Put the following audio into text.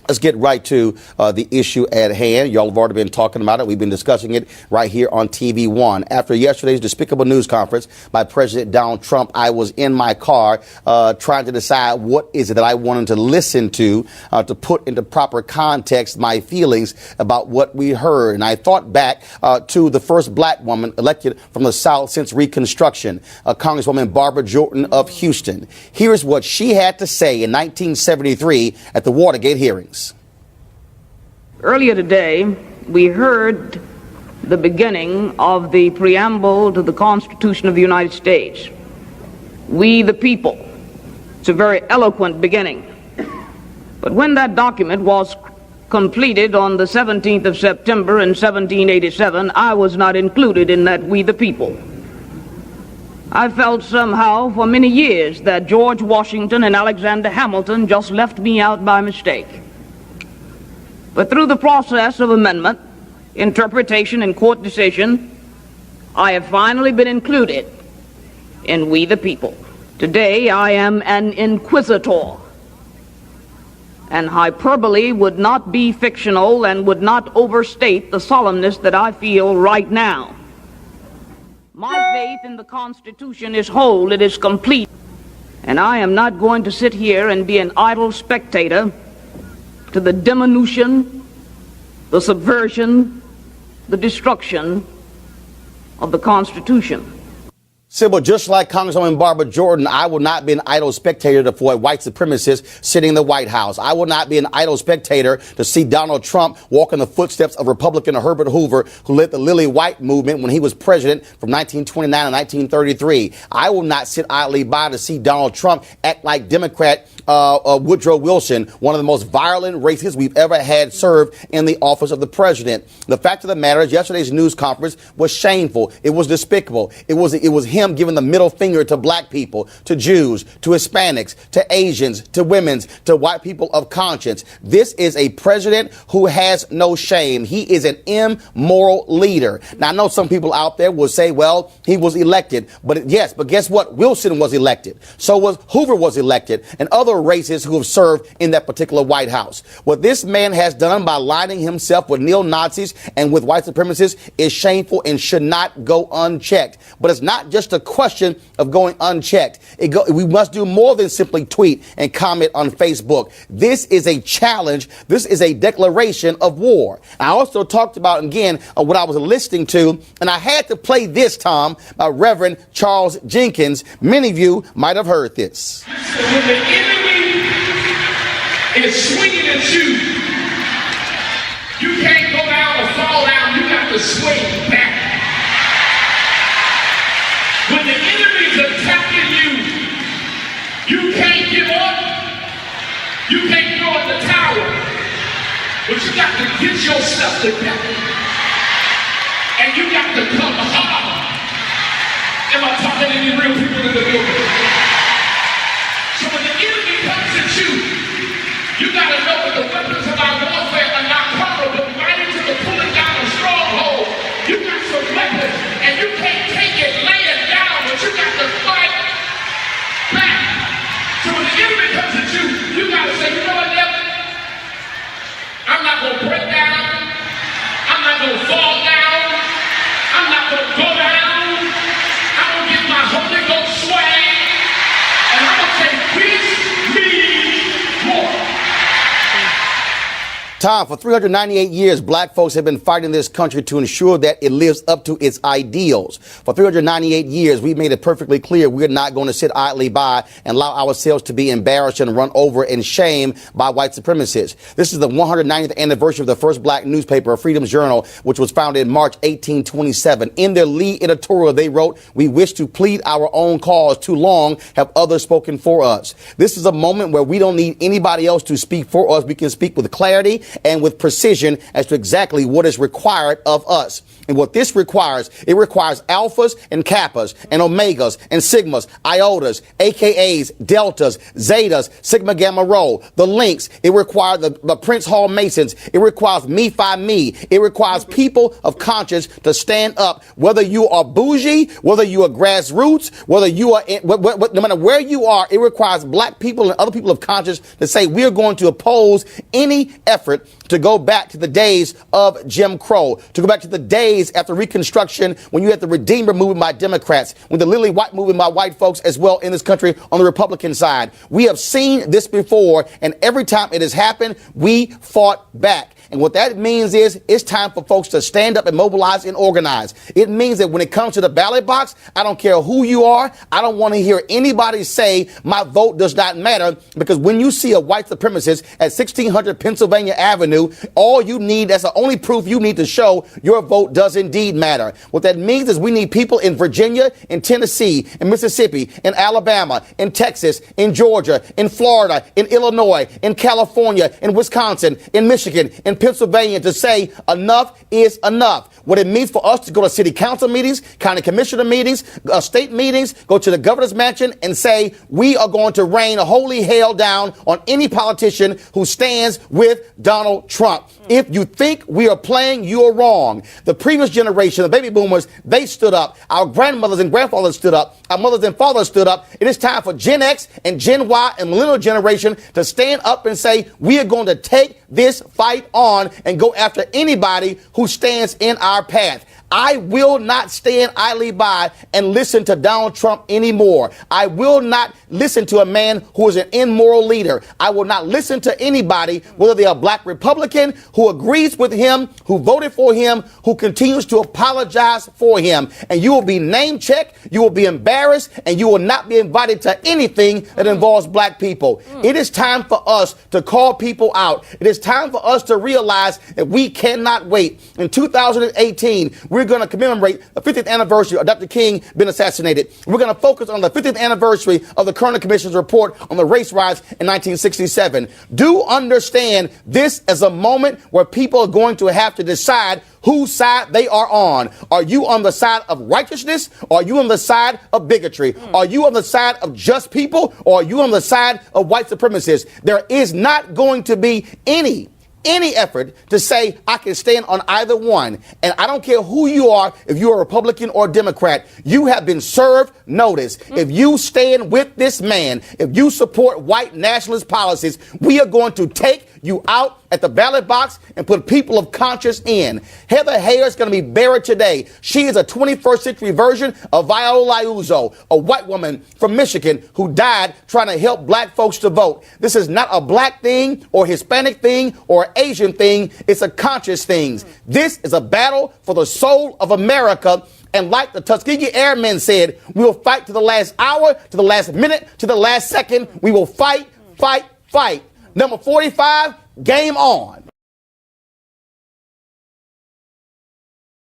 Let's get right to the issue at hand. Y'all have already been talking about it. We've been discussing it right here on TV One. After yesterday's despicable news conference by President Donald Trump, I was in my car trying to decide what is it that I wanted to listen to put into proper context my feelings about what we heard. And I thought back to the first black woman elected from the South since Reconstruction, Congresswoman Barbara Jordan of Houston. Here's what she had to say in 1973 at the Watergate hearings. Earlier today, we heard the beginning of the preamble to the Constitution of the United States. We the people. It's a very eloquent beginning. But when that document was completed on the 17th of September in 1787, I was not included in that we the people. I felt somehow for many years that George Washington and Alexander Hamilton just left me out by mistake. But through the process of amendment, interpretation, and court decision, I have finally been included in we the people. Today, I am an inquisitor, and hyperbole would not be fictional and would not overstate the solemnness that I feel right now. My faith in the Constitution is whole, it is complete, and I am not going to sit here and be an idle spectator to the diminution, the subversion, the destruction of the Constitution. Sybil, just like Congresswoman Barbara Jordan, I will not be an idle spectator for a white supremacist sitting in the White House. I will not be an idle spectator to see Donald Trump walk in the footsteps of Republican Herbert Hoover, who led the Lily White movement when he was president from 1929 to 1933. I will not sit idly by to see Donald Trump act like Democrat Woodrow Wilson, one of the most violent racists we've ever had serve in the office of the president. The fact of the matter is, yesterday's news conference was shameful. It was despicable. It was him giving the middle finger to black people, to Jews, to Hispanics, to Asians, to women, to white people of conscience. This is a president who has no shame. He is an immoral leader. Now, I know some people out there will say, well, he was elected. But guess what? Wilson was elected. So was Hoover was elected, and other racists who have served in that particular White House. What this man has done by aligning himself with neo-Nazis and with white supremacists is shameful and should not go unchecked. But it's not just a question of going unchecked. We must do more than simply tweet and comment on Facebook. This is a challenge. This is a declaration of war. I also talked about, again, what I was listening to, and I had to play this, Tom, by Reverend Charles Jenkins. Many of you might have heard this. When the enemy is swinging at you, you can't go down or fall down. You got to swing back. When the enemy's attacking you, you can't give up. You can't throw in the towel. But you got to get yourself together. And you got to come hard. Am I talking to any real people in the building? So when the enemy comes at you, you got to know that the weapons of our warfare are not carnal, but mighty to the pulling down of stronghold. You got some weapons, and you can't take it laying down, but you got to fight back. So when the enemy comes at you, you got to say, you know what, devil? I'm not going to break down. I'm not going to fall down. I'm not going to go down. I'm going to get my Holy Ghost swag, and I'm going to say, peace means war. Tom, for 398 years, black folks have been fighting this country to ensure that it lives up to its ideals. For 398 years, we've made it perfectly clear we're not going to sit idly by and allow ourselves to be embarrassed and run over in shame by white supremacists. This is the 190th anniversary of the first black newspaper, Freedom's Journal, which was founded in March 1827. In their lead editorial, they wrote, "We wish to plead our own cause. Too long have others spoken for us." This is a moment where we don't need anybody else to speak for us. We can speak with clarity. and with precision as to exactly what is required of us. And what this requires, it requires alphas and kappas and omegas and sigmas, iotas, AKAs, deltas, zetas, sigma gamma rho, the links. It requires the Prince Hall Masons. It requires me fi me. It requires people of conscience to stand up, whether you are bougie, whether you are grassroots, whether you are, no matter where you are, it requires black people and other people of conscience to say we are going to oppose any effort to go back to the days of Jim Crow, to go back to the days after Reconstruction when you had the Redeemer movement by Democrats, when the Lily White movement by white folks as well in this country on the Republican side. We have seen this before, and every time it has happened, we fought back. And what that means is it's time for folks to stand up and mobilize and organize. It means that when it comes to the ballot box, I don't care who you are. I don't want to hear anybody say my vote does not matter, because when you see a white supremacist at 1600 Pennsylvania Avenue, all you need, that's the only proof you need to show your vote does indeed matter. What that means is we need people in Virginia, in Tennessee, in Mississippi, in Alabama, in Texas, in Georgia, in Florida, in Illinois, in California, in Wisconsin, in Michigan, in Pennsylvania to say enough is enough. What it means for us to go to city council meetings, county commissioner meetings, state meetings, go to the governor's mansion and say we are going to rain holy hell down on any politician who stands with Donald Trump. If you think we are playing, you are wrong. The previous generation, the baby boomers, they stood up. Our grandmothers and grandfathers stood up. Our mothers and fathers stood up. It is time for Gen X and Gen Y and millennial generation to stand up and say we are going to take this fight on and go after anybody who stands in our path. I will not stand idly by and listen to Donald Trump anymore. I will not listen to a man who is an immoral leader. I will not listen to anybody, whether they are black Republican, who agrees with him, who voted for him, who continues to apologize for him. And you will be name checked, you will be embarrassed, and you will not be invited to anything that involves black people. It is time for us to call people out. It is time for us to realize that we cannot wait. In 2018, we're going to commemorate the 50th anniversary of Dr. King being assassinated. We're going to focus on the 50th anniversary of the Kerner Commission's report on the race riots in 1967. Do understand this is a moment where people are going to have to decide whose side they are on. Are you on the side of righteousness? Or are you on the side of bigotry? Are you on the side of just people? Or are you on the side of white supremacists? There is not going to be any effort to say I can stand on either one. And I don't care who you are, if you're a Republican or a Democrat, you have been served notice. If you stand with this man, if you support white nationalist policies, we are going to take you out at the ballot box and put people of conscience in. Heather Heyer is going to be buried today. She is a 21st century version of Viola Liuzzo, a white woman from Michigan who died trying to help black folks to vote. This is not a black thing or Hispanic thing or Asian thing. It's a conscious thing. This is a battle for the soul of America. And like the Tuskegee Airmen said, we will fight to the last hour, to the last minute, to the last second. We will fight, fight, fight. Number 45, game on.